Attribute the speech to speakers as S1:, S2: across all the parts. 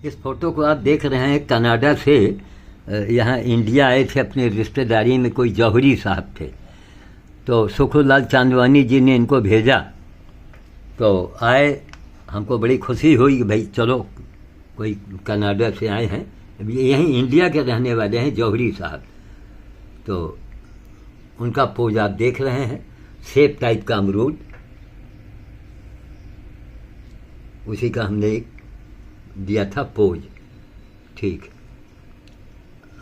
S1: इस फोटो को आप देख रहे हैं, कनाडा से यहाँ इंडिया आए थे, अपने रिश्तेदारी में कोई जौहरी साहब थे, तो सुखलाल चांदवानी जी ने इनको भेजा, तो आए। हमको बड़ी खुशी हुई कि भाई चलो कोई कनाडा से आए हैं, यहीं इंडिया के रहने वाले हैं जौहरी साहब। तो उनका पोज आप देख रहे हैं, सेब टाइप का अमरूद, उसी का हमने एक दिया था पोज। ठीक,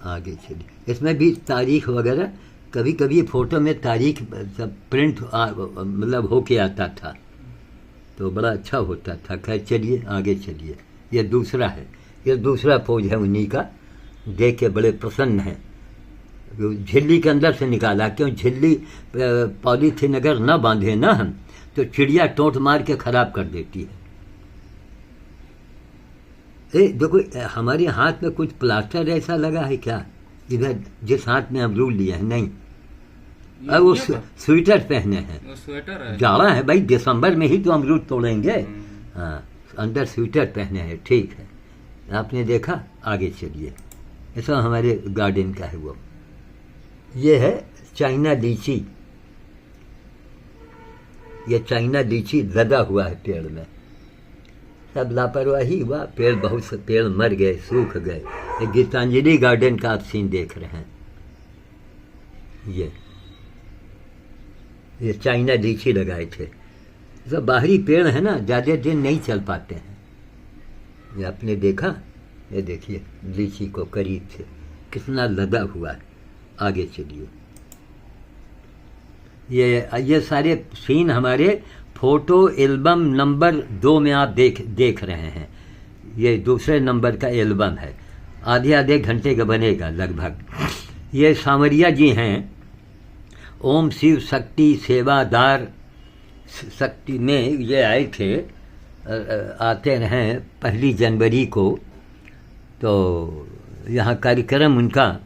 S1: आगे चलिए। इसमें भी तारीख वगैरह, कभी कभी फोटो में तारीख सब प्रिंट मतलब होके आता था, तो बड़ा अच्छा होता था। खैर चलिए आगे चलिए। ये दूसरा है, ये दूसरा पोज है उन्हीं का, देख के बड़े प्रसन्न हैं। झिल्ली के अंदर से निकाला, क्यों झिल्ली पॉलीथीन अगर न बांधे ना हम, तो चिड़िया टोंट मार के खराब कर देती है। देखो हमारे हाथ में कुछ प्लास्टर ऐसा लगा है क्या, इधर जिस हाथ में अमरूद लिया है? नहीं, अब वो स्वेटर पहने हैं,
S2: स्वेटर है, जाड़ा
S1: है भाई, दिसंबर में ही तो अमरूद तोड़ेंगे। हाँ, अंदर स्वेटर पहने हैं। ठीक है, आपने देखा। आगे चलिए। ऐसा हमारे गार्डन का है वो। ये है चाइना लीची, ये चाइना लीची लदा हुआ है पेड़ में। सब लापरवाही हुआ, पेड़ बहुत से पेड़ मर गए, सूख गए। ये गीतांजलि गार्डन का आप सीन देख रहे हैं। ये चाइना लीची लगाए थे। सब बाहरी पेड़ है ना, ज़्यादा दिन नहीं चल पाते हैं। ये आपने देखा, ये देखिए लीची को करीब से कितना लदा हुआ है। आगे चलिए। ये सारे सीन हमारे फोटो एल्बम नंबर 2 में आप देख रहे हैं। ये दूसरे नंबर का एल्बम है, आधे घंटे का बनेगा लगभग। ये सांवरिया जी हैं, ओम शिव शक्ति सेवादार शक्ति में ये आए थे, आते हैं 1 जनवरी को। तो यहाँ कार्यक्रम उनका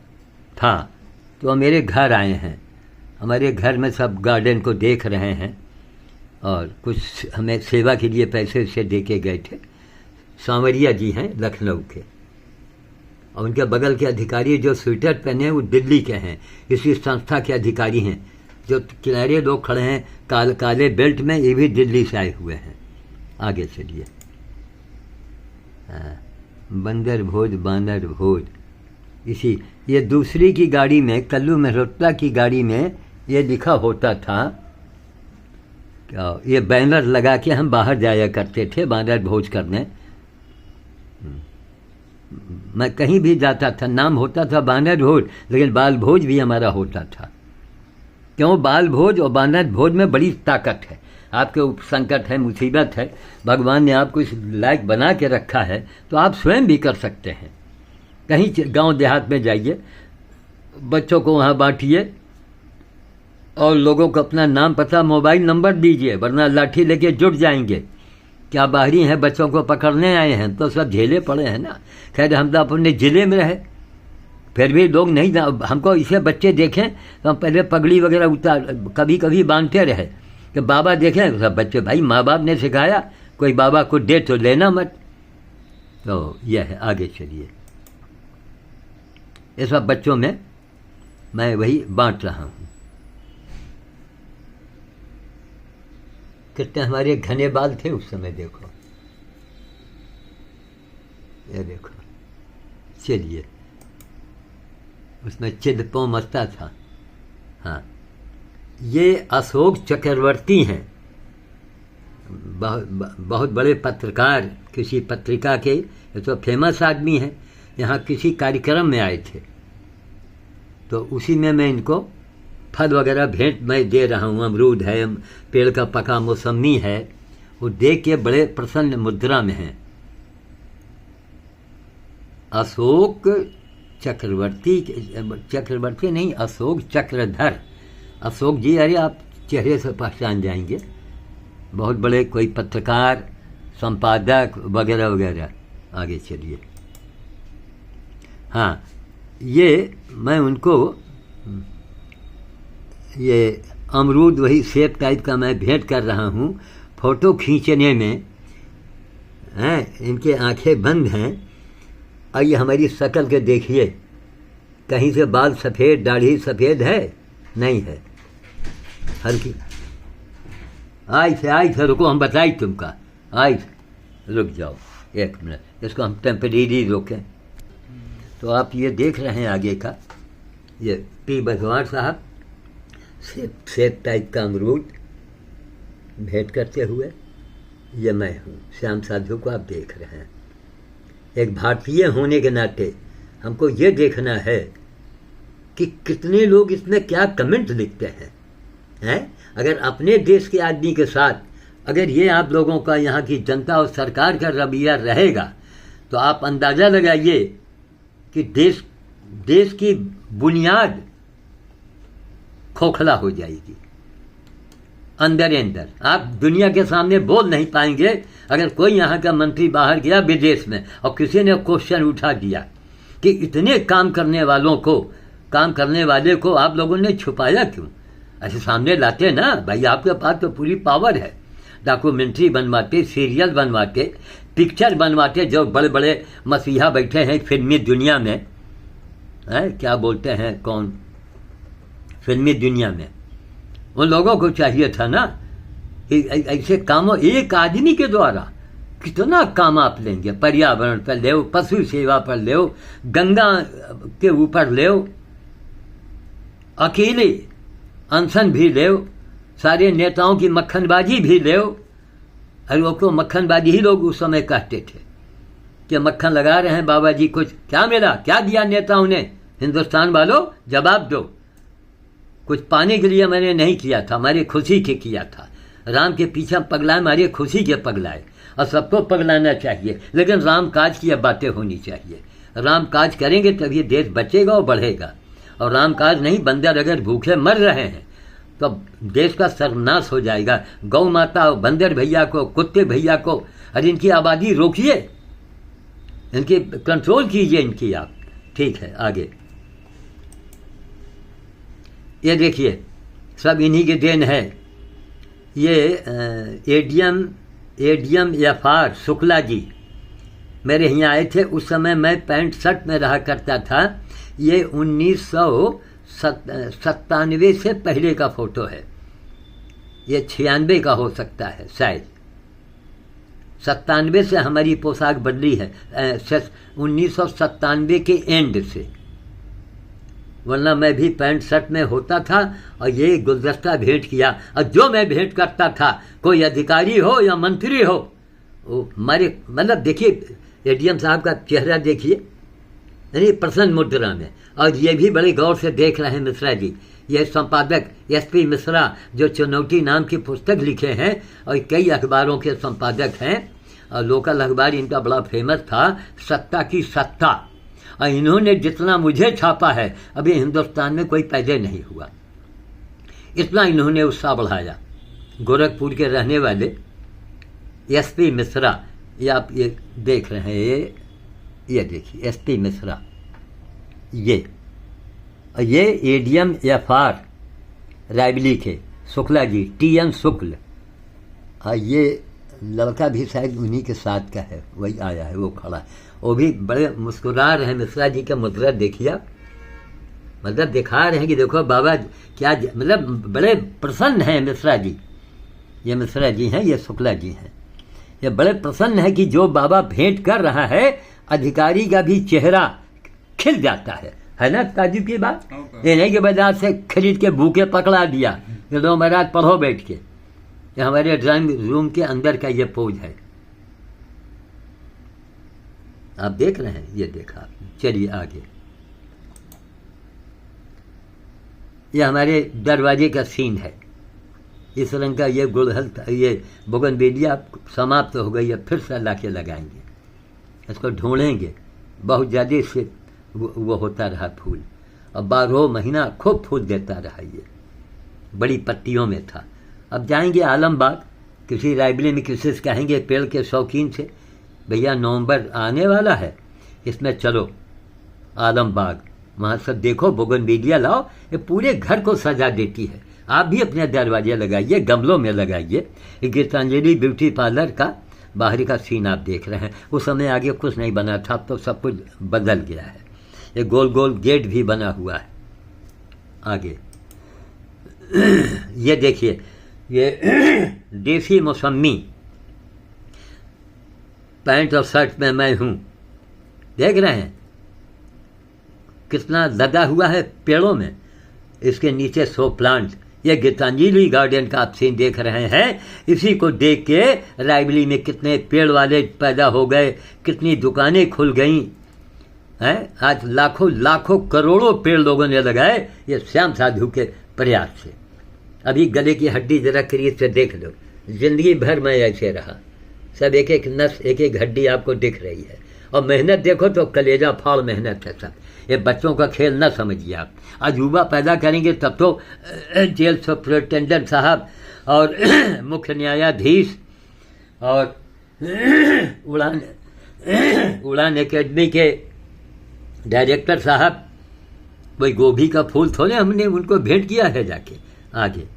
S1: था, तो मेरे घर आए हैं। हमारे घर में सब गार्डन को देख रहे हैं, और कुछ हमें सेवा के लिए पैसे से दे के गए थे। सांवरिया जी हैं लखनऊ के, और उनके बगल के अधिकारी जो स्वेटर पहने हैं वो दिल्ली के हैं, इसी संस्था के अधिकारी हैं। जो किनारे लोग खड़े हैं काले बेल्ट में, ये भी दिल्ली से आए हुए हैं। आगे चलिए। बंदर भोज बांदर भोज, इसी ये दूसरी की गाड़ी में, कल्लू मेहरोत्रा की गाड़ी में ये लिखा होता था, क्या ये बैनर लगा के हम बाहर जाया करते थे बांदर भोज करने। मैं कहीं भी जाता था, नाम होता था बांदर भोज, लेकिन बाल भोज भी हमारा होता था। क्यों? बाल भोज और बांदर भोज में बड़ी ताकत है। आपके संकट है, मुसीबत है, भगवान ने आपको इस लायक बना के रखा है, तो आप स्वयं भी कर सकते हैं। कहीं गांव देहात में जाइए, बच्चों को वहाँ बांटिए, और लोगों को अपना नाम पता मोबाइल नंबर दीजिए, वरना लाठी लेके जुट जाएंगे। क्या बाहरी हैं, बच्चों को पकड़ने आए हैं, तो सब झेले पड़े हैं ना। खैर हम तो अपने ज़िले में रहे, फिर भी लोग नहीं, हमको इसे बच्चे देखें तो हम पहले पगड़ी वगैरह उतार कभी कभी बांधते रहे कि बाबा देखें। सब बच्चे, भाई माँ बाप ने सिखाया, कोई बाबा को दे तो लेना मत। तो यह है। आगे चलिए। ये सब बच्चों में मैं वही बांट रहा हूँ। कितने हमारे घने बाल थे उस समय, देखो, ये देखो। चलिए, उसमें चिदपो मस्ता था। हाँ, ये अशोक चक्रवर्ती हैं, बहुत बड़े पत्रकार, किसी पत्रिका के, ये तो फेमस आदमी हैं। यहाँ किसी कार्यक्रम में आए थे, तो उसी में मैं इनको फल वगैरह भेंट मैं दे रहा हूँ। अमरूद है, पेड़ का पका मौसमी है, वो देख के बड़े प्रसन्न मुद्रा में हैं। अशोक चक्रवर्ती नहीं, अशोक चक्रधर। अशोक जी, अरे आप चेहरे से पहचान जाएंगे, बहुत बड़े कोई पत्रकार, संपादक वगैरह वगैरह। आगे चलिए। हाँ, ये मैं उनको ये अमरूद वही सेब टाइप का मैं भेंट कर रहा हूँ। फोटो खींचने में हैं, इनके आंखें बंद हैं, आइए हमारी शक्ल के देखिए, कहीं से बाल सफ़ेद, दाढ़ी सफ़ेद है? नहीं है, हल्की। आई थे रुको, हम बताई तुमका। रुक जाओ 1 मिनट, इसको हम टेम्परेरी रोकें। तो आप ये देख रहे हैं आगे का, ये पी बघवार साहब सेब टाइप का अमरूद भेंट करते हुए, ये मैं हूँ श्याम साधु को आप देख रहे हैं। एक भारतीय होने के नाते हमको ये देखना है कि कितने लोग इसमें क्या कमेंट लिखते हैं। अगर अपने देश के आदमी के साथ अगर ये आप लोगों का, यहाँ की जनता और सरकार का रवैया रहेगा, तो आप अंदाज़ा लगाइए कि देश की बुनियाद खोखला हो जाएगी अंदर अंदर। आप दुनिया के सामने बोल नहीं पाएंगे। अगर कोई यहाँ का मंत्री बाहर गया विदेश में और किसी ने क्वेश्चन उठा दिया कि इतने काम करने वाले को आप लोगों ने छुपाया क्यों, ऐसे सामने लाते ना भाई, आपके पास तो पूरी पावर है। डॉक्यूमेंट्री बनवाते, सीरियल बनवाते, पिक्चर बनवाते, जो बड़े बड़े मसीहा बैठे हैं फिल्मी दुनिया में, क्या बोलते हैं कौन, फिल्मी दुनिया में, उन लोगों को चाहिए था ना ऐसे कामों, एक आदमी के द्वारा कितना काम आप लेंगे। पर्यावरण पर ले, पशु सेवा पर ले, गंगा के ऊपर ले, अकेले अनशन भी ले, सारे नेताओं की मक्खनबाजी भी ले। और वो को मक्खनबाजी ही लोग उस समय कहते थे कि मक्खन लगा रहे हैं बाबा जी, कुछ क्या मिला, क्या दिया नेताओं ने? हिंदुस्तान वालों जवाब दो। कुछ पाने के लिए मैंने नहीं किया था, हमारी खुशी के किया था। राम के पीछे पगलाए, हमारी खुशी के पगलाए, और सबको पगलाना चाहिए, लेकिन राम काज की अब बातें होनी चाहिए। राम काज करेंगे तभी देश बचेगा और बढ़ेगा। और राम काज नहीं, बंदर अगर भूखे मर रहे हैं तो देश का सर्वनाश हो जाएगा। गौ माता और बंदर भैया को, कुत्ते भैया को, और इनकी आबादी रोकिए, इनकी कंट्रोल कीजिए इनकी आप। ठीक है, आगे ये देखिए, सब इन्हीं के देन है। ये एडीएम एफआर शुक्ला जी मेरे यहाँ आए थे। उस समय मैं पैंट शर्ट में रहा करता था। ये 1997 से पहले का फोटो है, ये 96 का हो सकता है शायद। 97 से हमारी पोशाक बदली है, 1997 के एंड से, वरना मैं भी पैंट शर्ट में होता था। और ये गुलदस्ता भेंट किया, और जो मैं भेंट करता था, कोई अधिकारी हो या मंत्री हो, वो हमारे मतलब देखिए एडीएम साहब का चेहरा देखिए, यानी प्रसन्न मुद्रा में। और ये भी बड़े गौर से देख रहे हैं मिश्रा जी, ये संपादक एसपी मिश्रा, जो चुनौती नाम की पुस्तक लिखे हैं और कई अखबारों के संपादक हैं। और लोकल अखबार इनका बड़ा फेमस था, सत्ता की सत्ता। और इन्होंने जितना मुझे छापा है अभी हिंदुस्तान में कोई पैदा नहीं हुआ, इतना इन्होंने उत्साह बढ़ाया। गोरखपुर के रहने वाले एसपी मिश्रा, ये आप ये देख रहे हैं, ये देखिए एसपी मिश्रा, ये एडीएम एफआर रायबली के शुक्ला जी, टीएन शुक्ल। ये लड़का भी शायद उन्हीं के साथ का है, वही आया है, वो खड़ा है, वो भी बड़े मुस्कुरा रहे हैं। मिश्रा जी का मुद्रा देखिए, मतलब दिखा रहे हैं कि देखो बाबा क्या, मतलब बड़े प्रसन्न हैं मिश्रा जी। ये मिश्रा जी हैं, ये शुक्ला जी हैं। ये बड़े प्रसन्न है कि जो बाबा भेंट कर रहा है, अधिकारी का भी चेहरा खिल जाता है ना ताजुब की बात। ये नहीं कि बाजार से खरीद के भूखे पकड़ा दिया, ये दो महाराज पढ़ो बैठ के। ये हमारे ड्राइंग रूम के अंदर का ये पोज है, आप देख रहे हैं, ये देखा आपने। चलिए आगे, ये हमारे दरवाजे का सीन है। इस रंग का ये गुड़हल, ये बोगनवेलिया समाप्त हो गई है, फिर से ला के लगाएंगे, इसको ढूंढेंगे। बहुत ज़्यादा इससे वो होता रहा फूल, और 12 महीना खूब फूल देता रहा। ये बड़ी पत्तियों में था। अब जाएंगे आलमबाग, किसी लाइब्रेरी में किसी से कहेंगे पेड़ के शौकीन से, भैया नवंबर आने वाला है, इसमें चलो आलमबाग, वहाँ सब देखो बोगनवेलिया लाओ, ये पूरे घर को सजा देती है। आप भी अपने दरवाजे लगाइए, गमलों में लगाइए। गीतांजलि ब्यूटी पार्लर का बाहरी का सीन आप देख रहे हैं। उस समय आगे कुछ नहीं बना था, तो सब कुछ बदल गया है। एक गोल गोल गेट भी बना हुआ है आगे। ये देखिए, ये देसी मौसमी पैंट और शर्ट में मैं हूँ, देख रहे हैं कितना लगा हुआ है पेड़ों में। इसके नीचे 100 प्लांट। ये गीतांजलि गार्डन का आप सीन देख रहे हैं। इसी को देख के रायबली में कितने पेड़ वाले पैदा हो गए, कितनी दुकानें खुल गई हैं। आज लाखों लाखों करोड़ों पेड़ लोगों ने लगाए, ये श्याम साधु के प्रयास से। अभी गले की हड्डी जरा करीब से देख लो, जिंदगी भर में ऐसे रहा। सब एक एक नस, एक एक हड्डी आपको दिख रही है। और मेहनत देखो तो कलेजा फाड़ मेहनत है सब। ये बच्चों का खेल न समझिए आप। आज युवा पैदा करेंगे तब तो जेल सुपरिटेंडेंट साहब और मुख्य न्यायाधीश और उड़ान एकेडमी के डायरेक्टर साहब, कोई गोभी का फूल थोड़े हमने उनको भेंट किया है जाके। आगे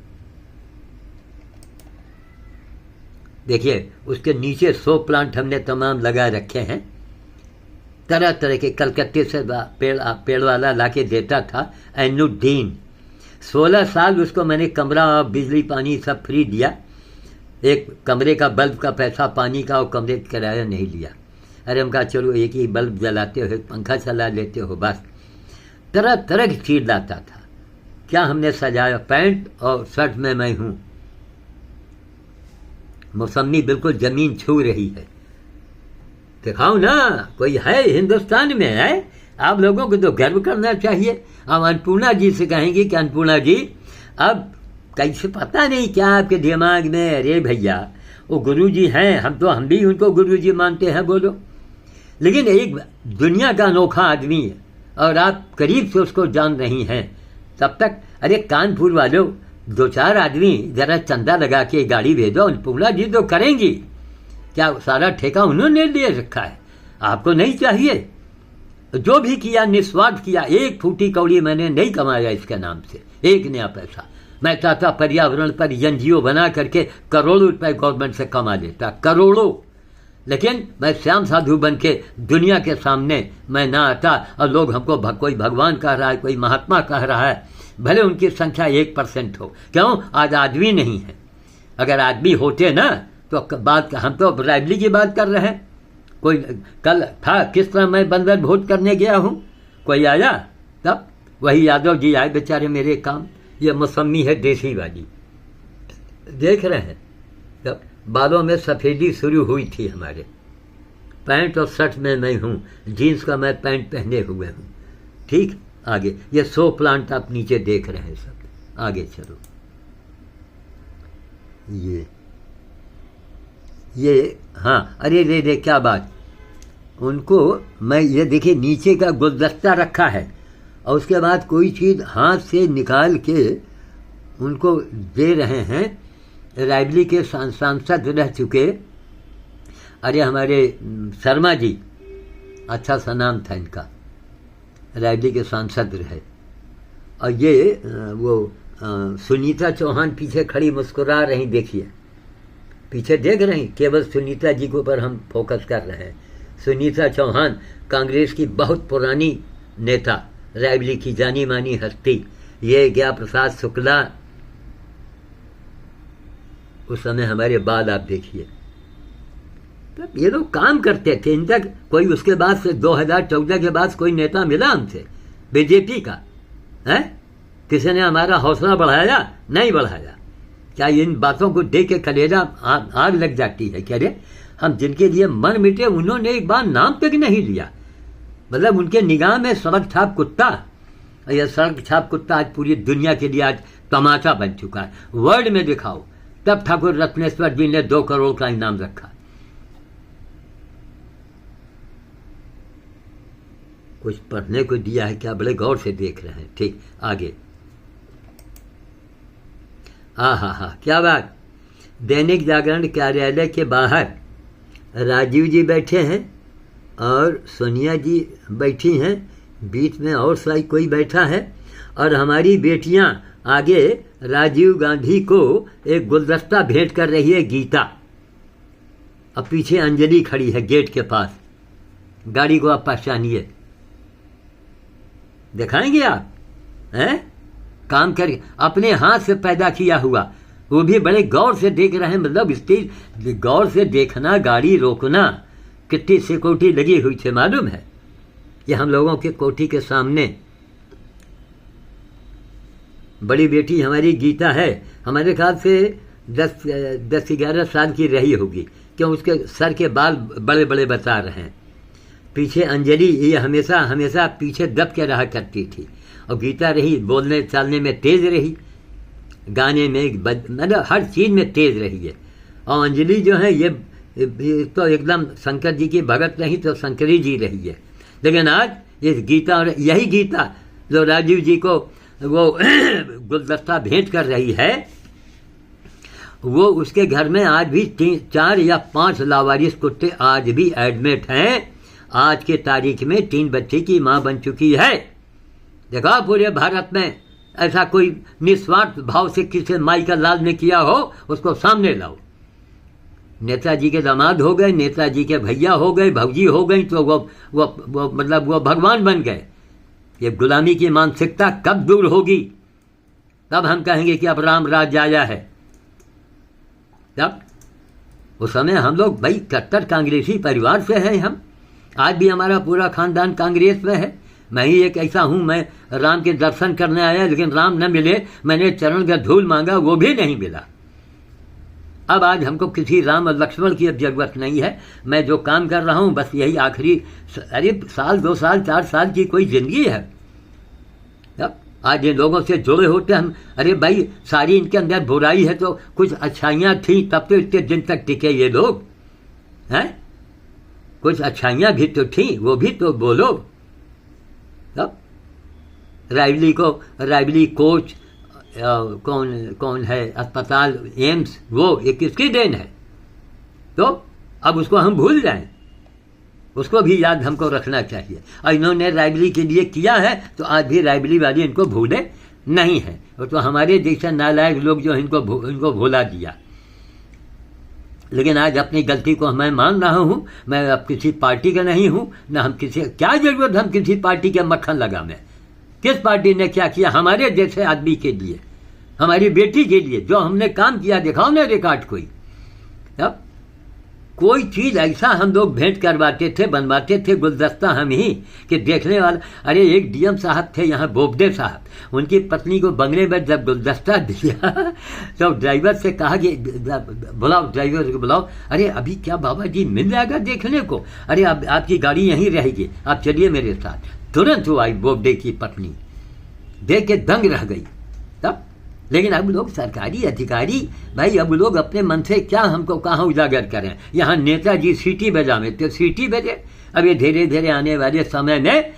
S1: देखिए, उसके नीचे 100 प्लांट हमने तमाम लगा रखे हैं। तरह तरह के कलकत्ते से पेड़ वाला लाके देता था एनुद्दीन। 16 साल उसको मैंने कमरा और बिजली पानी सब फ्री दिया। एक कमरे का बल्ब का पैसा, पानी का और कमरे का किराया नहीं लिया। अरे हम कहा चलो एक ही बल्ब जलाते हो, पंखा चला लेते हो बस। तरह तरह की चीज लाता था। क्या हमने सजाया, पैंट और शर्ट में मैं हूँ। मौसमी बिल्कुल जमीन छू रही है। दिखाओ ना, कोई है हिंदुस्तान में है। आप लोगों को तो गर्व करना चाहिए। हम अन्नपूर्णा जी से कहेंगे कि अन्नपूर्णा जी, अब कैसे पता नहीं क्या आपके दिमाग में। अरे भैया, वो गुरु जी हैं, हम भी उनको गुरु जी मानते हैं, बोलो। लेकिन एक दुनिया का अनोखा आदमी है और आप करीब से उसको जान रही हैं। तब तक अरे कानपुर वालों, 2-4 आदमी जरा चंदा लगा के गाड़ी भेजो, अन्नपूर्णा जी तो करेंगी। क्या सारा ठेका उन्होंने ले रखा है? आपको नहीं चाहिए? जो भी किया निस्वार्थ किया। एक फूटी कौड़ी मैंने नहीं कमाया इसके नाम से, एक नया पैसा। मैं चाहता पर्यावरण पर एनजीओ बना करके करोड़ों रुपए गवर्नमेंट से कमा लेता, करोड़ों। लेकिन मैं श्याम साधु बन के दुनिया के सामने मैं ना आता और लोग हमको कोई भगवान कह रहा है, कोई महात्मा कह रहा है, भले उनकी संख्या 1% हो। क्यों? आज आदमी नहीं है। अगर आदमी होते ना तो बात, हम तो रायबली की बात कर रहे हैं। कोई कल था, किस तरह मैं बंदर भोज करने गया हूँ, कोई आया तब वही यादव जी आए बेचारे मेरे काम। ये मौसमी है देसी वाली, देख रहे हैं। तब बालों में सफ़ेदी शुरू हुई थी हमारे। पैंट और शर्ट में मैं हूँ, जीन्स का मैं पैंट पहने हुए हूँ। ठीक, आगे ये 100 प्लांट आप नीचे देख रहे हैं सब। आगे चलो, ये हाँ, अरे रे क्या बात। उनको मैं ये देखिए नीचे का गुलदस्ता रखा है और उसके बाद कोई चीज़ हाथ से निकाल के उनको दे रहे हैं। रायबली के सांसद रह चुके, अरे हमारे शर्मा जी, अच्छा सा नाम था इनका, रायबली के सांसद रहे। और ये वो सुनीता चौहान पीछे खड़ी मुस्कुरा रही, देखिए पीछे देख रही। केवल सुनीता जी के ऊपर हम फोकस कर रहे हैं। सुनीता चौहान कांग्रेस की बहुत पुरानी नेता, रायबली की जानी मानी हस्ती। ये ज्ञा प्रसाद शुक्ला, उस समय हमारे बाद आप देखिए, तब ये लोग काम करते थे। इन तक कोई उसके बाद से 2014 के बाद कोई नेता मिला हमसे बीजेपी का है? किसी ने हमारा हौसला बढ़ाया? नहीं बढ़ाया। क्या इन बातों को देख के कलेजा आग लग जाती है? कह रहे हम जिनके लिए मन मिटे उन्होंने एक बार नाम तक नहीं लिया। मतलब उनके निगाह में सड़क छाप कुत्ता, यह सड़क छाप कुत्ता आज पूरी दुनिया के लिए आज तमाचा बन चुका है। वर्ल्ड में दिखाओ। तब ठाकुर रत्नेश्वर जी ने 2 करोड़ का इनाम रखा। कुछ पढ़ने को दिया है क्या? बड़े गौर से देख रहे हैं। ठीक, आगे। हा, क्या बात। दैनिक जागरण कार्यालय के बाहर राजीव जी बैठे हैं और सोनिया जी बैठी हैं, बीच में और शायद कोई बैठा है, और हमारी बेटियां आगे राजीव गांधी को एक गुलदस्ता भेंट कर रही है, गीता। अब पीछे अंजलि खड़ी है गेट के पास, गाड़ी को आप पहचानिए, दिखाएंगे आप? हैं? काम कर अपने हाथ से पैदा किया हुआ, वो भी बड़े गौर से देख रहे हैं। मतलब इसकी गौर से देखना, गाड़ी रोकना, कितनी सिक्योरिटी लगी हुई थी मालूम है? ये हम लोगों के कोठी के सामने बड़ी बेटी हमारी गीता है, हमारे ख्याल से 10-11 साल की रही होगी, क्यों उसके सर के बाल बड़े बड़े बता रहे हैं। पीछे अंजलि, ये हमेशा हमेशा पीछे दब के रहा करती थी, और गीता रही बोलने चालने में तेज रही, गाने में मतलब हर चीज़ में तेज रही है। और अंजलि जो है ये तो एकदम शंकर जी की भगत नहीं तो शंकरी जी रही है। लेकिन आज ये गीता, और यही गीता जो राजीव जी को वो गुलदस्ता भेंट कर रही है, वो उसके घर में आज भी 4 या 5 लावारिस कुत्ते आज भी एडमिट हैं। आज के तारीख में 3 बच्चे की माँ बन चुकी है। देखा पूरे भारत में ऐसा कोई निस्वार्थ भाव से किसी माई का लाल ने किया हो, उसको सामने लाओ। नेताजी के दामाद हो गए, नेताजी के भैया हो गए, भौजी हो गई, तो वो मतलब वो भगवान बन गए। ये गुलामी की मानसिकता कब दूर होगी? तब हम कहेंगे कि अब राम राज आया है। तब उस समय हम लोग भाई कट्टर कांग्रेसी परिवार से हैं हम, आज भी हमारा पूरा खानदान कांग्रेस में है। मैं ही एक ऐसा हूं, मैं राम के दर्शन करने आया, लेकिन राम न मिले, मैंने चरण का धूल मांगा, वो भी नहीं मिला। अब आज हमको किसी राम और लक्ष्मण की अब जरूरत नहीं है। मैं जो काम कर रहा हूं बस यही आखिरी, अरे साल 2 साल 4 साल की कोई जिंदगी है। अब आज इन लोगों से जुड़े होते हम, अरे भाई सारी इनके अंदर बुराई है तो कुछ अच्छाइयाँ थी, तब तो इतने दिन तक टिके ये लोग हैं। कुछ अच्छाइयाँ भी तो थी, वो भी तो बोलो। तब रायबली कोच कौन है, अस्पताल एम्स, वो ये किसकी देन है? तो अब उसको हम भूल जाएं, उसको भी याद हमको रखना चाहिए। और इन्होंने रायबली के लिए किया है तो आज भी रायबली वाली इनको भूले नहीं है। और तो हमारे जैसे नालायक लोग जो इनको भूला दिया। लेकिन आज अपनी गलती को मैं मान रहा हूँ। मैं अब किसी पार्टी का नहीं हूँ, न हम किसी, क्या जरूरत हम किसी पार्टी के मक्खन लगा में। किस पार्टी ने क्या किया हमारे जैसे आदमी के लिए, हमारी बेटी के लिए? जो हमने काम किया दिखाओ ना रिकॉर्ड कोई। अब कोई चीज ऐसा हम लोग भेंट करवाते थे, बनवाते थे गुलदस्ता हम ही, कि देखने वाला, अरे एक डीएम साहब थे यहाँ, बोबडे साहब, उनकी पत्नी को बंगले में जब गुलदस्ता दिया तो ड्राइवर से कहा कि बुलाओ, ड्राइवर को बुलाओ। अरे अभी क्या बाबा जी मिल जाएगा देखने को? अरे अब आपकी गाड़ी यहीं रहेगी, आप चलिए मेरे साथ। तुरंत वो आई बोबडे की पत्नी, देख के दंग रह गई। तब लेकिन अब लोग सरकारी अधिकारी भाई, अब लोग अपने मन से क्या हमको कहाँ उजागर करें। यहाँ नेताजी सीटी बजावे तो सीटी बजे। अब ये धीरे धीरे आने वाले समय में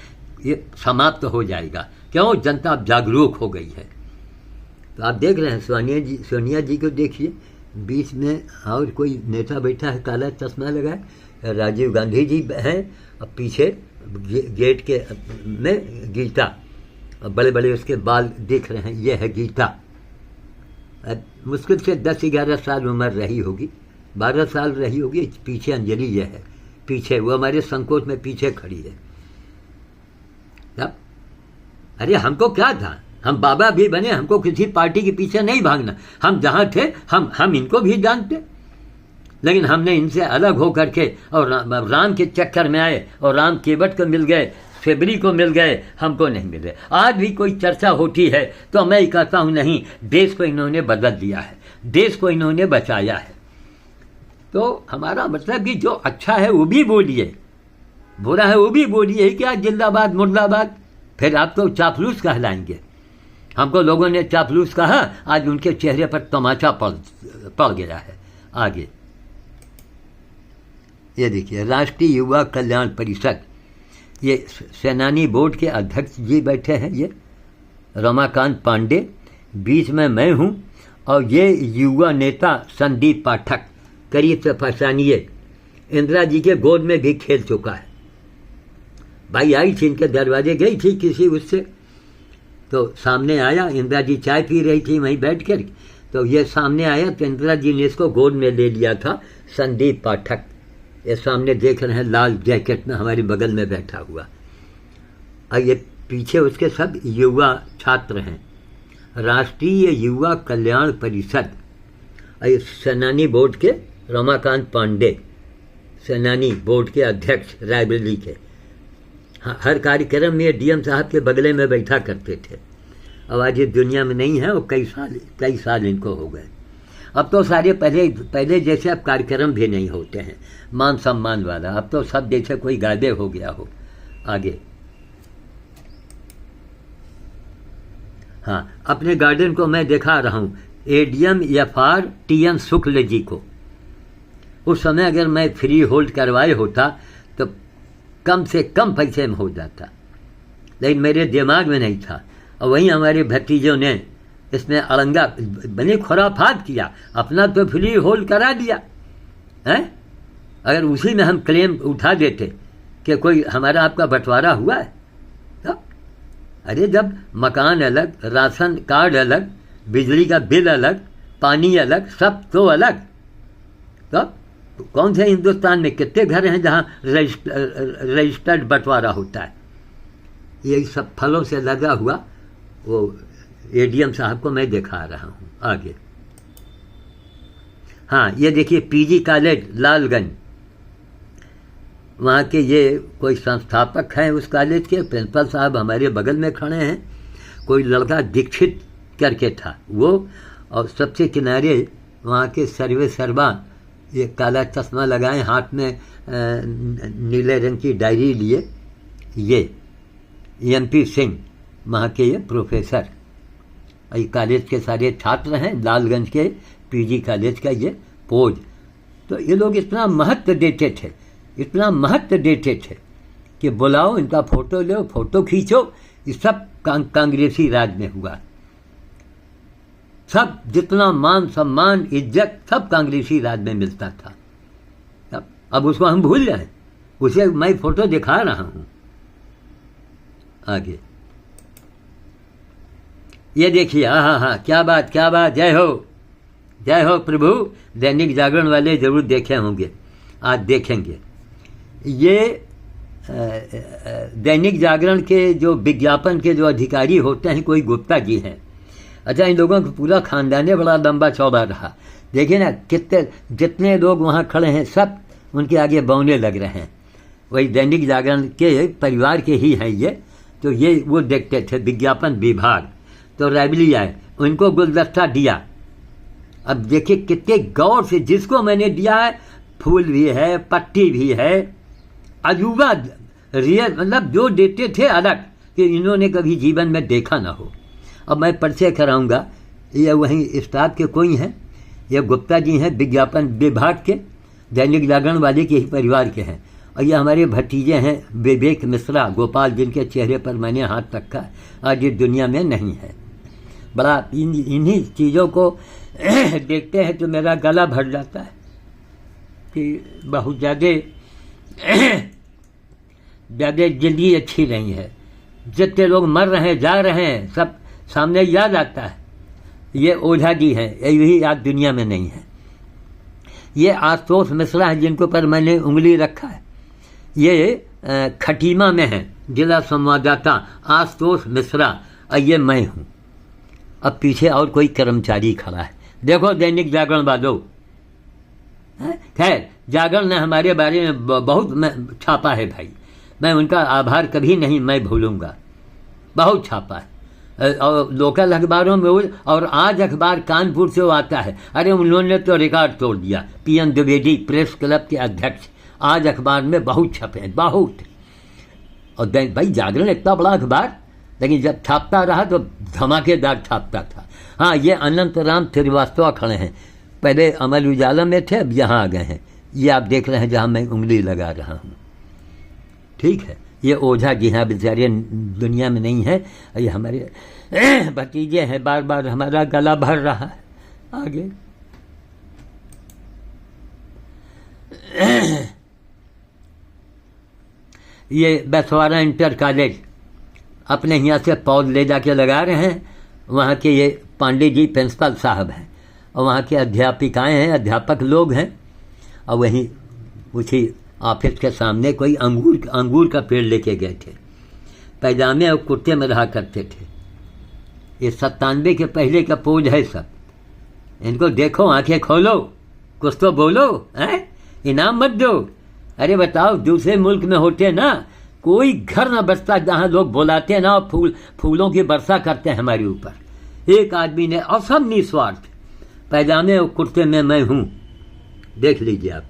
S1: ये समाप्त हो जाएगा। क्यों? जनता अब जागरूक हो गई है। तो आप देख रहे हैं सोनिया जी को देखिए, बीच में और कोई नेता बैठा है काला चश्मा लगाए, राजीव गांधी जी हैं, और पीछे गेट के में गीता, बड़े बड़े उसके बाल दिख रहे हैं, ये है गीता। मुश्किल से 10-11 साल उम्र रही होगी, 12 साल रही होगी। पीछे अंजलि ये है, पीछे वो हमारे संकोच में पीछे खड़ी है। तब अरे हमको क्या था, हम बाबा भी बने, हमको किसी पार्टी के पीछे नहीं भागना। हम जहाँ थे हम इनको भी जानते, लेकिन हमने इनसे अलग हो करके और राम के चक्कर में आए, और राम केवट को मिल गए, फेबरी को मिल गए, हमको नहीं मिले। आज भी कोई चर्चा होती है तो मैं कहता हूं नहीं, देश को इन्होंने बदल दिया है, देश को इन्होंने बचाया है। तो हमारा मतलब कि जो अच्छा है वो भी बोलिए, बुरा है वो भी बोलिए। क्या जिंदाबाद मुर्दाबाद, फिर आप तो चापलूस कहलाएंगे। हमको लोगों ने चापलूस कहा, आज उनके चेहरे पर तमाचा पड़ गया है। आगे ये देखिए, राष्ट्रीय युवा कल्याण परिषद, ये सेनानी बोर्ड के अध्यक्ष जी बैठे हैं, ये रमाकांत पांडे, बीच में मैं हूँ, और ये युवा नेता संदीप पाठक, करीब से पहचानिए, इंदिरा जी के गोद में भी खेल चुका है। भाई आई थी इनके दरवाजे, गई थी किसी उससे, तो सामने आया, इंदिरा जी चाय पी रही थी वहीं बैठ कर, तो ये सामने आया तो इंदिरा जी ने इसको गोद में ले लिया था। संदीप पाठक ये सामने देख रहे हैं, लाल जैकेट में हमारे बगल में बैठा हुआ। और ये पीछे उसके सब युवा छात्र हैं। राष्ट्रीय युवा कल्याण परिषद, सेनानी बोर्ड के रमाकांत पांडे, सेनानी बोर्ड के अध्यक्ष रायबरेली के। हर कार्यक्रम में डीएम साहब के बगले में बैठा करते थे। अब आज ये दुनिया में नहीं है, और कई साल इनको हो गए। अब तो सारे पहले जैसे अब कार्यक्रम भी नहीं होते हैं मान सम्मान वाला। अब तो सब जैसे कोई गायबे हो गया हो। आगे, हाँ, अपने गार्डन को मैं दिखा रहा हूँ, ADM FR TN Shukla ji को। उस समय अगर मैं फ्री होल्ड करवाए होता तो कम से कम पैसे में हो जाता, लेकिन मेरे दिमाग में नहीं था। और वहीं हमारे भतीजों ने इसमें अड़ंगा बने खुराफात किया, अपना तो फ्री होल्ड करा दिया है। अगर उसी में हम क्लेम उठा देते कि कोई हमारा आपका बंटवारा हुआ है, तो अरे जब मकान अलग, राशन कार्ड अलग, बिजली का बिल अलग, पानी अलग, सब तो अलग, तो कौन से हिंदुस्तान में कितने घर हैं जहाँ रजिस्टर्ड बंटवारा होता है। यही सब फलों से लगा हुआ वो एडीएम साहब को मैं दिखा रहा हूँ। आगे, हाँ, ये देखिए पीजी कॉलेज लालगंज, वहाँ के ये कोई संस्थापक हैं उस कॉलेज के। प्रिंसिपल साहब हमारे बगल में खड़े हैं। कोई लड़का दीक्षित करके था वो, और सबसे किनारे वहाँ के सर्वे सर्वा, ये काला चश्मा लगाए, हाथ में नीले रंग की डायरी लिए, ये एमपी सिंह वहाँ के ये प्रोफेसर। ये कॉलेज के सारे छात्र हैं, लालगंज के पीजी कॉलेज का ये पोज। तो ये लोग इतना महत्व देते थे, इतना महत्व देते थे कि बुलाओ, इनका फोटो लो, फोटो खींचो। ये सब कांग्रेसी राज में हुआ। सब जितना मान सम्मान इज्जत सब कांग्रेसी राज में मिलता था। अब उसको हम भूल जाए, उसे मैं फोटो दिखा रहा हूँ। आगे, ये देखिए, हाँ, क्या बात, क्या बात, जय हो प्रभु। दैनिक जागरण वाले जरूर देखे होंगे, आज देखेंगे। ये दैनिक जागरण के जो विज्ञापन के जो अधिकारी होते हैं, कोई गुप्ता जी हैं। अच्छा, इन लोगों का पूरा खानदान बड़ा लंबा चौड़ा रहा। देखिए ना, कितने जितने लोग वहाँ खड़े हैं सब उनके आगे बौने लग रहे हैं। वही दैनिक जागरण के परिवार के ही हैं ये। तो ये वो देखते थे विज्ञापन विभाग। तो रायबरेली आए, उनको गुलदस्ता दिया। अब देखिए कितने गौर से, जिसको मैंने दिया है, फूल भी है, पट्टी भी है, अजूबा रियल, मतलब जो देते थे अलग, कि इन्होंने कभी जीवन में देखा ना हो। अब मैं परिचय कराऊंगा, ये वहीं स्टाफ के कोई हैं, ये गुप्ता जी हैं विज्ञापन विभाग के, दैनिक जागरण वाले के ही परिवार के हैं। और ये हमारे भतीजे हैं विवेक मिश्रा गोपाल, जिनके चेहरे पर मैंने हाथ रखा, आज ये दुनिया में नहीं है। बड़ा इन्हीं चीज़ों को देखते हैं तो मेरा गला भर जाता है कि बहुत ज़्यादा ज़िंदगी अच्छी नहीं है। जितने लोग मर रहे हैं, जा रहे हैं, सब सामने याद आता है। ये ओझा जी हैं, यही आज दुनिया में नहीं है। ये आशुतोष मिश्रा है, जिनको पर मैंने उंगली रखा है। ये खटीमा में है, जिला संवाददाता आशुतोष मिश्रा, और ये मैं हूँ। अब पीछे और कोई कर्मचारी खड़ा है। देखो दैनिक जागरण वालों, खैर जागरण ने हमारे बारे में बहुत छापा है भाई, मैं उनका आभार कभी नहीं मैं भूलूंगा। बहुत छापा है, और लोकल अखबारों में, और आज अखबार कानपुर से वो आता है। अरे उन्होंने तो रिकॉर्ड तोड़ दिया। पीएन द्विवेदी प्रेस क्लब के अध्यक्ष आज अखबार में बहुत छपे हैं, बहुत। और भाई जागरण इतना बड़ा अखबार, लेकिन जब छापता रहा तो धमाकेदार छापता था। हाँ, ये अनंत राम श्रीवास्तव खड़े हैं, पहले अमर उजाला में थे, अब यहाँ आ गए हैं। ये आप देख रहे हैं जहाँ मैं उंगली लगा रहा हूँ, ठीक है। ये ओझा जी हाँ, बेचारे दुनिया में नहीं है। ये हमारे भतीजे हैं, बार बार हमारा गला भर रहा है। आगे, ये बसवाड़ा इंटर कॉलेज अपने यहाँ से पौध ले जाके लगा रहे हैं। वहाँ के ये पांडे जी प्रिंसिपल साहब हैं। और वहाँ की अध्यापिकाएं हैं, अध्यापक लोग हैं, और वहीं उसी ऑफिस के सामने कोई अंगूर का पेड़ लेके गए थे। पैजामे और कुर्ते में रहा करते थे। ये 97 के पहले का पोज है सब। इनको देखो, आंखें खोलो, कुछ तो बोलो, हैं? इनाम मत दो। अरे बताओ, दूसरे मुल्क में होते ना, कोई घर ना बसता जहाँ लोग बुलाते ना और फूलों की वर्षा करते हैं हमारे ऊपर। एक आदमी ने, और सब निस्वार्थ, पैजामे और कुर्ते में मैं हूँ। देख लीजिए आप,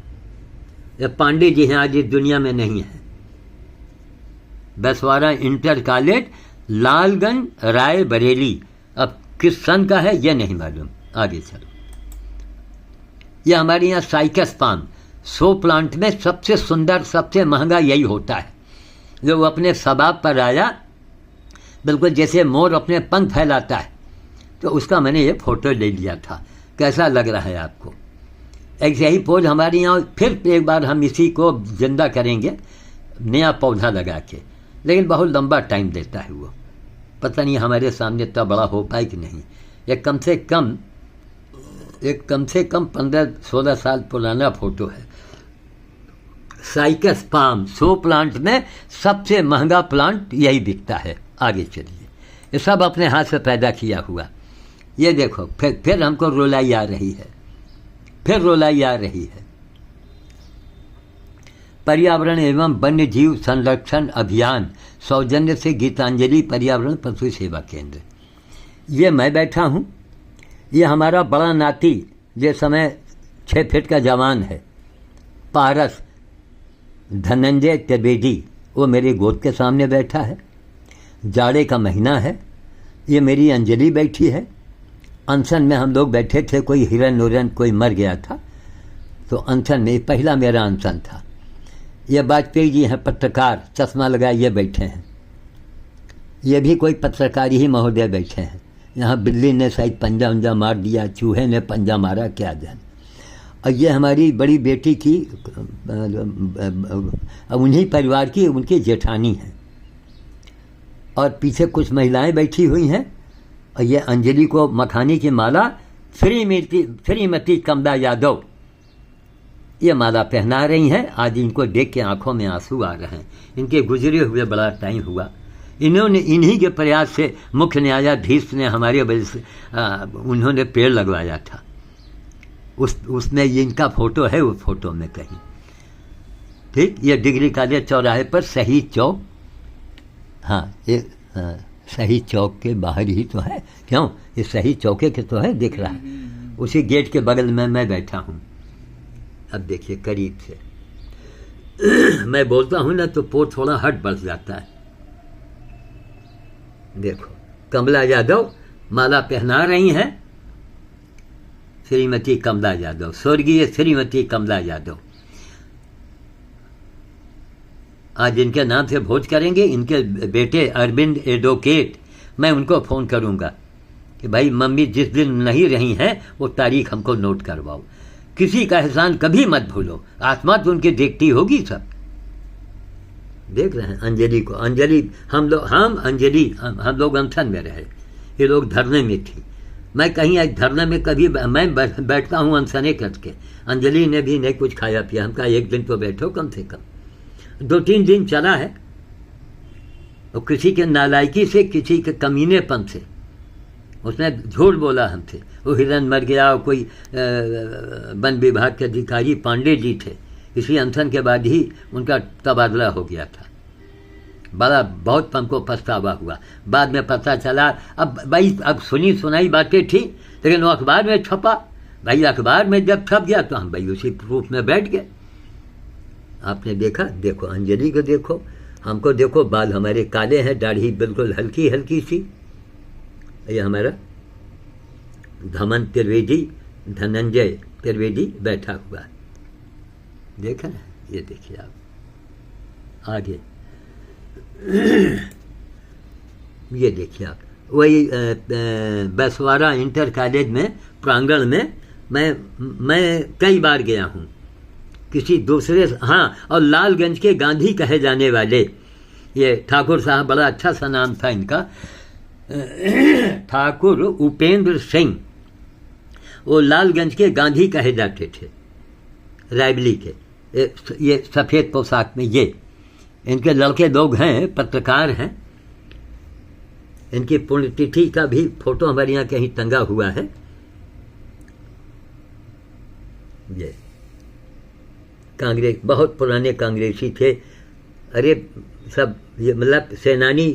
S1: ये पांडे जी हैं, आज इस दुनिया में नहीं है। Baswada inter college, Lalganj, Rae Bareli. अब किस सन का है ये नहीं मालूम। आगे चलो। ये हमारे यहाँ साइकस पाम, 100 प्लांट में सबसे सुंदर, सबसे महंगा यही होता है। जो अपने सबाब पर आया, बिल्कुल जैसे मोर अपने पंख फैलाता है, तो उसका मैंने ये फोटो ले लिया था। कैसा लग रहा है आपको? ऐसे ही पोज हमारे यहाँ फिर एक बार हम इसी को जिंदा करेंगे, नया पौधा लगा के, लेकिन बहुत लंबा टाइम देता है वो। पता नहीं हमारे सामने इतना बड़ा हो पाए कि नहीं। ये कम से कम 15-16 साल पुराना फोटो है। साइकस पाम, 100 प्लांट में सबसे महंगा प्लांट यही बिकता है। आगे चलिए। ये सब अपने हाथ से पैदा किया हुआ। ये देखो, फिर हमको रोलाई आ रही है, फिर रोलाई आ रही है। पर्यावरण एवं वन्य जीव संरक्षण अभियान सौजन्य से गीतांजलि पर्यावरण पशु सेवा केंद्र। ये मैं बैठा हूँ। ये हमारा बड़ा नाती, ये समय 6 फीट का जवान है, पारस धनंजय त्रिवेदी, वो मेरे गोद के सामने बैठा है। जाड़े का महीना है। ये मेरी अंजलि बैठी है। अनशन में हम लोग बैठे थे, कोई हिरन उरन कोई मर गया था, तो अनशन में पहला मेरा अनशन था। ये वाजपेयी जी हैं, पत्रकार, चश्मा लगाए ये बैठे हैं। ये भी कोई पत्रकार ही महोदय बैठे हैं। यहाँ बिल्ली ने शायद पंजा उंजा मार दिया, चूहे ने पंजा मारा, क्या जाने। और ये हमारी बड़ी बेटी की, उन्हीं परिवार की, उनकी जेठानी है। और पीछे कुछ महिलाएं बैठी हुई हैं। और ये अंजलि को मखानी की माला, श्रीमती कमला यादव, ये माला पहना रही हैं। आज इनको देख के आंखों में आंसू आ रहे हैं। इनके गुजरे हुए बड़ा टाइम हुआ। इन्हीं के प्रयास से मुख्य न्यायाधीश ने हमारे वजह से उन्होंने पेड़ लगवाया था। उसमें इनका फोटो है, वो फोटो में कहीं। ठीक, ये डिग्री कॉलेज चौराहे पर शहीद चौक, हाँ ये शहीद चौक के बाहर ही तो है। क्यों, ये शहीद चौके के तो है, दिख रहा है। उसी गेट के बगल में मैं बैठा हूँ। अब देखिए करीब से मैं बोलता हूँ ना, तो पोर थोड़ा हट बढ़ जाता है। देखो, कमला यादव माला पहना रही हैं। श्रीमती कमला यादव, स्वर्गीय श्रीमती कमला यादव। आज इनके नाम से भोज करेंगे। इनके बेटे अरविंद एडवोकेट, मैं उनको फ़ोन करूंगा कि भाई मम्मी जिस दिन नहीं रही हैं वो तारीख हमको नोट करवाओ। किसी का एहसान कभी मत भूलो, आत्मा तो उनकी देखती होगी। सब देख रहे हैं अंजलि को। अंजलि हम लोग अनशन में रहे, ये लोग धरने में थी। मैं कहीं आज धरने में कभी मैं बैठता हूँ अनशने करके। अंजलि ने भी नहीं कुछ खाया पिया। हम कहा एक दिन तो बैठो कम से कम। 2-3 दिन चला है। और किसी के नालायकी से, किसी के कमीनेपन से उसने झूठ बोला हमसे। वो हिरन मर गया। और कोई वन विभाग के अधिकारी पांडे जी थे, इसी अनशन के बाद ही उनका तबादला हो गया था। बहुत हमको पछतावा हुआ। बाद में पता चला, अब भाई अब सुनी सुनाई बातें थी, लेकिन वो अखबार में छपा। भाई अखबार में जब छप गया तो हम भाई उसी प्रूफ में बैठ गए। आपने देखा, देखो अंजलि को देखो, हमको देखो, बाल हमारे काले हैं, दाढ़ी बिल्कुल हल्की हल्की सी। ये हमारा धनंजय त्रिवेदी बैठा हुआ है। देखा ना, ये देखिए आप आगे। ये देखिए आप, वही बसवाड़ा इंटर कॉलेज में प्रांगण में मैं कई बार गया हूँ। किसी दूसरे, हाँ, और लालगंज के गांधी कहे जाने वाले ये ठाकुर साहब, बड़ा अच्छा सा नाम था इनका, ठाकुर उपेंद्र सिंह, वो लालगंज के गांधी कहे जाते थे, रायबली के। ये सफ़ेद पोशाक में ये इनके लड़के लोग हैं, पत्रकार हैं। इनकी पुण्यतिथि का भी फोटो हमारे यहाँ कहीं टंगा हुआ है। ये कांग्रेस, बहुत पुराने कांग्रेसी थे। अरे सब ये मतलब सेनानी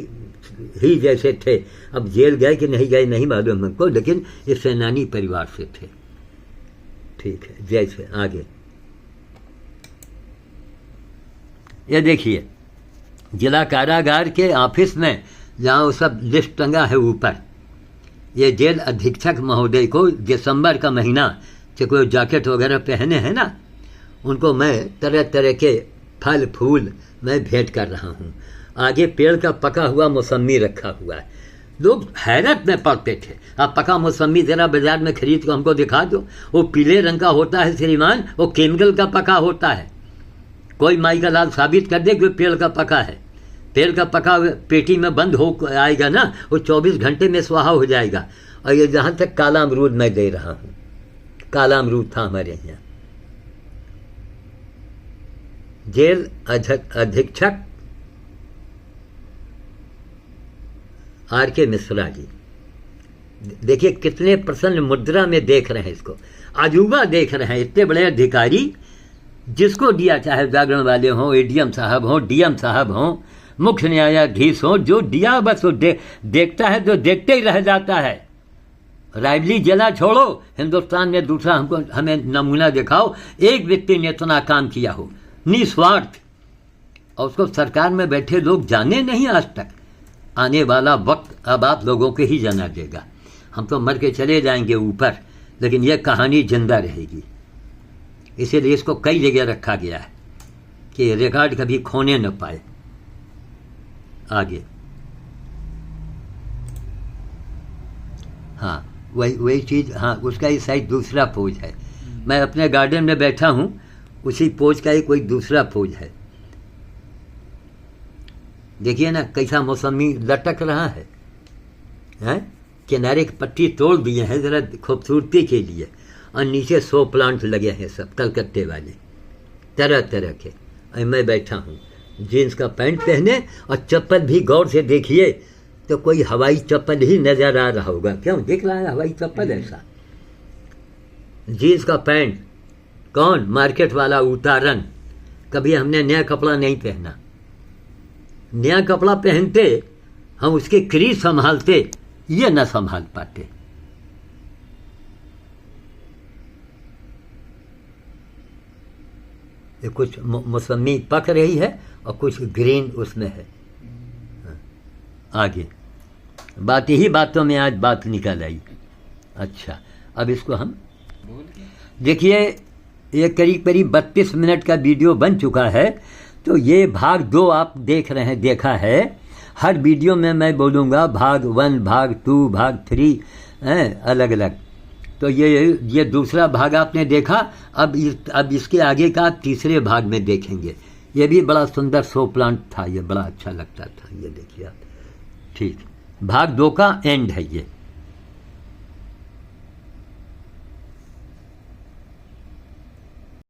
S1: ही जैसे थे। अब जेल गए कि नहीं गए नहीं मालूम हमको, लेकिन ये सेनानी परिवार से थे। ठीक है, जैसे आगे ये देखिए, जिला कारागार के ऑफिस में जहाँ वो सब लिस्ट टंगा है ऊपर, ये जेल अधीक्षक महोदय को दिसंबर का महीना से कोई जैकेट वगैरह पहने हैं ना, उनको मैं तरह तरह के फल फूल मैं भेंट कर रहा हूँ। आगे पेड़ का पका हुआ मौसमी रखा हुआ है। लोग हैरत में पड़ते थे, आप पका मौसमी ज़रा बाजार में खरीद को हमको दिखा दो। वो पीले रंग का होता है श्रीमान, वो केमिकल का पका होता है। कोई माई का लाल साबित कर दे कि पेड़ का पका है। पेड़ का पका पेटी में बंद हो आएगा ना, वो 24 घंटे में स्वाहा हो जाएगा। और ये जहाँ तक काला अमरूद मैं दे रहा हूँ, काला अमरूद था हमारे यहाँ। जेल अधीक्षक R.K. मिश्रा जी, देखिए कितने प्रसन्न मुद्रा में देख रहे हैं इसको, अजूबा देख रहे हैं। इतने बड़े अधिकारी, जिसको दिया, चाहे जागरण वाले हों, एडीएम साहब हों, डीएम साहब हों, मुख्य न्यायाधीश हों, जो दिया बस वो देखता है, जो देखते ही रह जाता है। रायबली जिला छोड़ो, हिंदुस्तान में दूसरा हमको हमें नमूना दिखाओ, एक व्यक्ति ने इतना काम किया हो निस्वार्थ, और उसको सरकार में बैठे लोग जाने नहीं आज तक। आने वाला वक्त अब आप लोगों को ही जाना देगा। हम तो मर के चले जाएंगे ऊपर, लेकिन यह कहानी जिंदा रहेगी। इसीलिए इसको कई जगह रखा गया है कि रिकॉर्ड कभी खोने न पाए। आगे हाँ, वही चीज़, हाँ उसका ही साइड दूसरा पोज है। मैं अपने गार्डन में बैठा हूँ, उसी पोज का ही कोई दूसरा पोज है। देखिए ना कैसा मौसमी लटक रहा है, हैं? किनारे की पट्टी तोड़ दिए हैं ज़रा खूबसूरती के लिए, और नीचे 100 प्लांट लगे हैं सब कलकत्ते वाले तरह तरह के। और मैं बैठा हूँ जीन्स का पैंट पहने, और चप्पल भी गौर से देखिए तो कोई हवाई चप्पल ही नजर आ रहा होगा। क्यों दिख रहा है हवाई चप्पल ऐसा? जीन्स का पैंट, कौन? मार्केट वाला उतारन। कभी हमने नया कपड़ा नहीं पहना। नया कपड़ा पहनते हम उसके क्रीज संभालते, ये न संभाल पाते। ये कुछ मौसमी पक रही है और कुछ ग्रीन उसमें है। आगे बात, यही बातों में आज बात निकल आई। अच्छा, अब इसको हम देखिए, ये करीब करीब 32 मिनट का वीडियो बन चुका है। तो ये भाग 2 आप देख रहे हैं, देखा है। हर वीडियो में मैं बोलूँगा भाग 1, भाग 2, भाग 3 अलग अलग। तो ये दूसरा भाग आपने देखा। अब इसके आगे का तीसरे भाग में देखेंगे। ये भी बड़ा सुंदर 100 प्लांट था, ये बड़ा अच्छा लगता था। ये देखिए आप, ठीक, भाग 2 का एंड है ये।